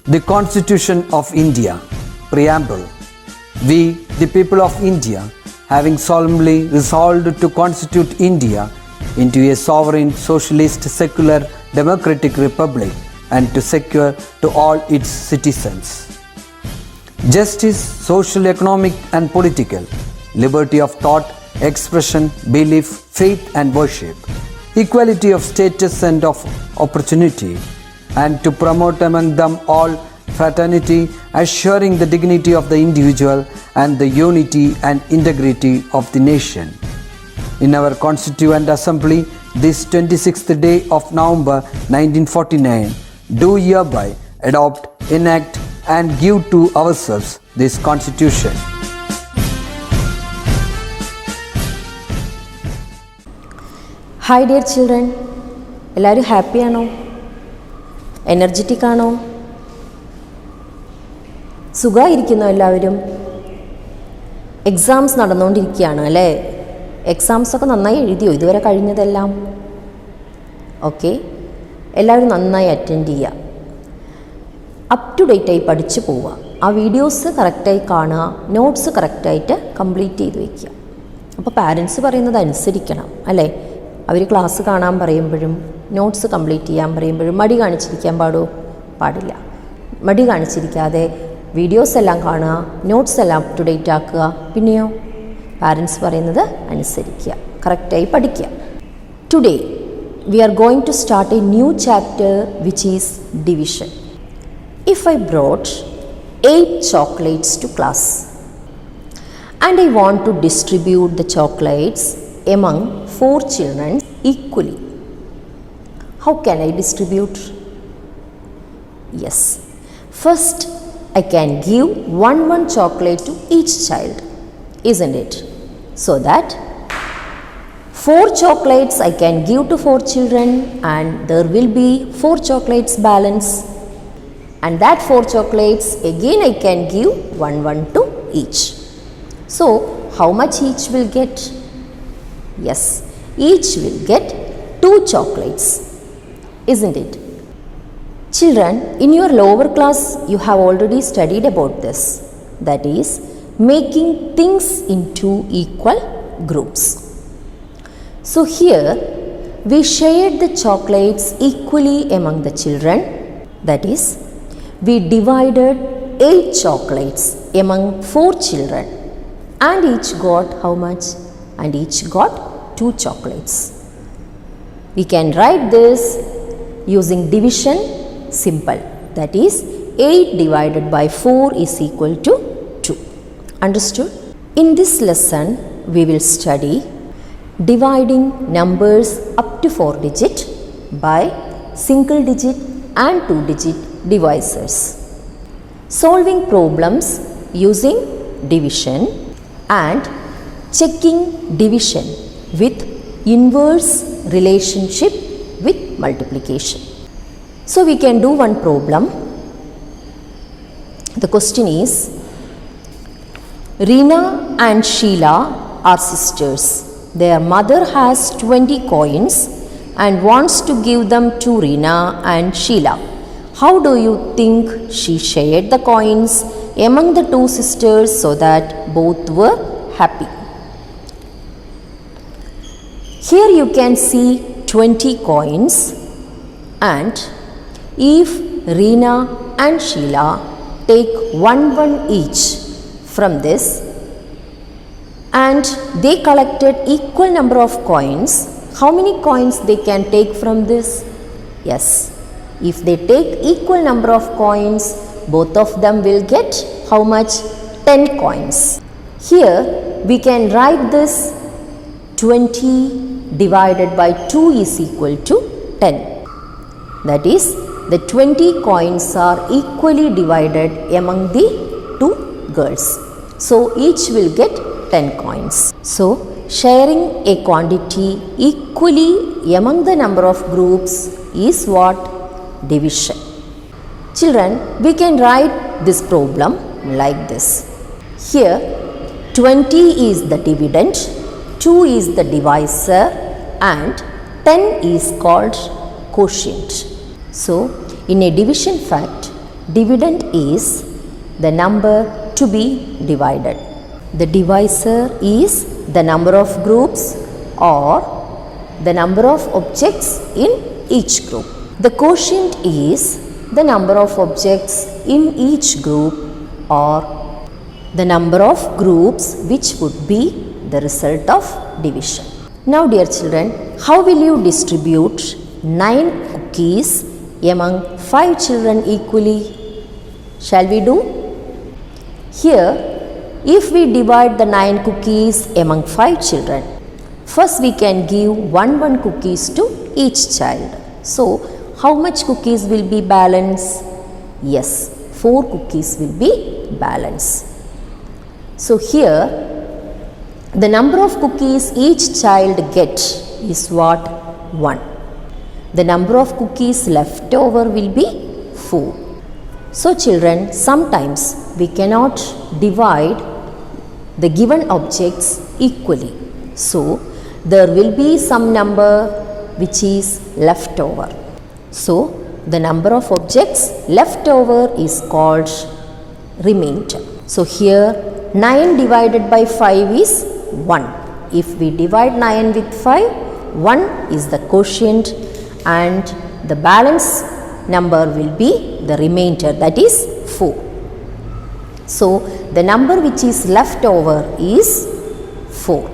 The Constitution of India, Preamble. We, the people of India, having solemnly resolved to constitute India into a sovereign, socialist, secular, democratic republic and to secure to all its citizens justice, social, economic and political, liberty of thought, expression, belief, faith and worship, equality of status and of opportunity, and to promote among them all fraternity, assuring the dignity of the individual and the unity and integrity of the nation. In our Constituent Assembly, this 26th day of November 1949, do hereby adopt, enact and give to ourselves this Constitution. Hi dear children, എല്ലാവരും happy ആണോ? Energetic ആണോ? സുഖമായിരിക്കുന്നോ എല്ലാവരും? Exams നടന്നുകൊണ്ടിരിക്കുകയാണ് അല്ലേ? എക്സാംസൊക്കെ നന്നായി എഴുതിയോ ഇതുവരെ കഴിഞ്ഞതെല്ലാം? Okay, എല്ലാവരും നന്നായി അറ്റൻഡ് ചെയ്യുക, അപ് ടു ഡേറ്റായി പഠിച്ചു പോവുക, ആ വീഡിയോസ് കറക്റ്റായി കാണുക, നോട്ട്സ് കറക്റ്റായിട്ട് കംപ്ലീറ്റ് ചെയ്ത് വയ്ക്കുക. അപ്പോൾ പാരൻസ് പറയുന്നത് അനുസരിക്കണം അല്ലേ? അവർ ക്ലാസ് കാണാൻ പറയുമ്പോഴും നോട്ട്സ് കംപ്ലീറ്റ് ചെയ്യാൻ പറയുമ്പോഴും മടി കാണിച്ചിരിക്കാൻ പാടില്ല. മടി കാണിച്ചിരിക്കാതെ വീഡിയോസ് എല്ലാം കാണുക, നോട്ട്സ് എല്ലാം അപ് ടു ഡേറ്റ് ആക്കുക, പിന്നെയോ പാരൻസ് പറയുന്നത് അനുസരിക്കുക, കറക്റ്റായി പഠിക്കുക. Today we are going to start a new chapter which is division. If I brought 8 chocolates to class and I want to distribute the chocolates among 4 children equally, how can I distribute? Yes, first I can give one chocolate to each child, isn't it? So that 4 chocolates I can give to 4 children and there will be 4 chocolates balance, and that 4 chocolates again I can give one to each. So how much each will get? Yes, each will get 2 chocolates, isn't it? Children, in your lower class you have already studied about this, that is making things into equal groups. So here we shared the chocolates equally among the children, that is we divided 8 chocolates among 4 children and each got how much? And each got 2 chocolates. We can write this using division, simple, that is 8 divided by 4 is equal to 2. Understood? In this lesson we will study dividing numbers up to 4 digit by single digit and 2 digit divisors, solving problems using division and checking division with inverse relationship with multiplication. So we can do one problem. The question is, Reena and Sheila are sisters. Their mother has 20 coins and wants to give them to Reena and Sheila. How do you think she shared the coins among the 2 sisters so that both were happy? Here you can see 20 coins, and if Reena and Sheila take one each from this and they collected equal number of coins, how many coins they can take from this? Yes, if they take equal number of coins, both of them will get how much? 10 coins. Here we can write this 20 divided by 2 is equal to 10. That is, the 20 coins are equally divided among the 2 girls. So each will get 10 coins. So sharing a quantity equally among the number of groups is what? Division. Children, we can write this problem like this. Here 20 is the dividend, 2 is the divisor and 10 is called quotient. So in a division fact, Dividend is the number to be divided. The divisor is the number of groups or the number of objects in each group. The quotient is the number of objects in each group or the number of groups which would be the result of division. Now dear children, how will you distribute 9 cookies among 5 children equally? Shall we do? Here, if we divide the 9 cookies among 5 children, first we can give 1 cookies to each child. So, how much cookies will be balanced? Yes, 4 cookies will be balanced. So, here the number of cookies each child gets is what? 1. The number of cookies left over will be 4. So children, sometimes we cannot divide the given objects equally. So there will be some number which is left over. So the number of objects left over is called remainder. So here 9 divided by 5 is 1. If we divide 9 with 5, 1 is the quotient and the balance number will be the remainder, that is 4. So the number which is left over is 4.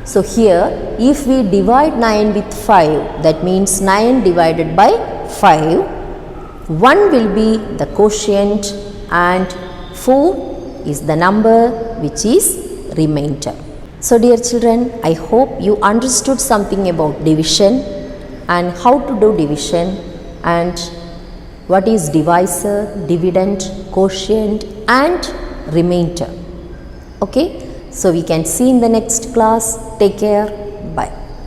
So here if we divide 9 with 5, that means 9 divided by 5, 1 will be the quotient and 4 is the number which is remainder. So dear children, I hope you understood something about division and how to do division and what is divisor, dividend, quotient and remainder. Okay, so we can see in the next class. Take care.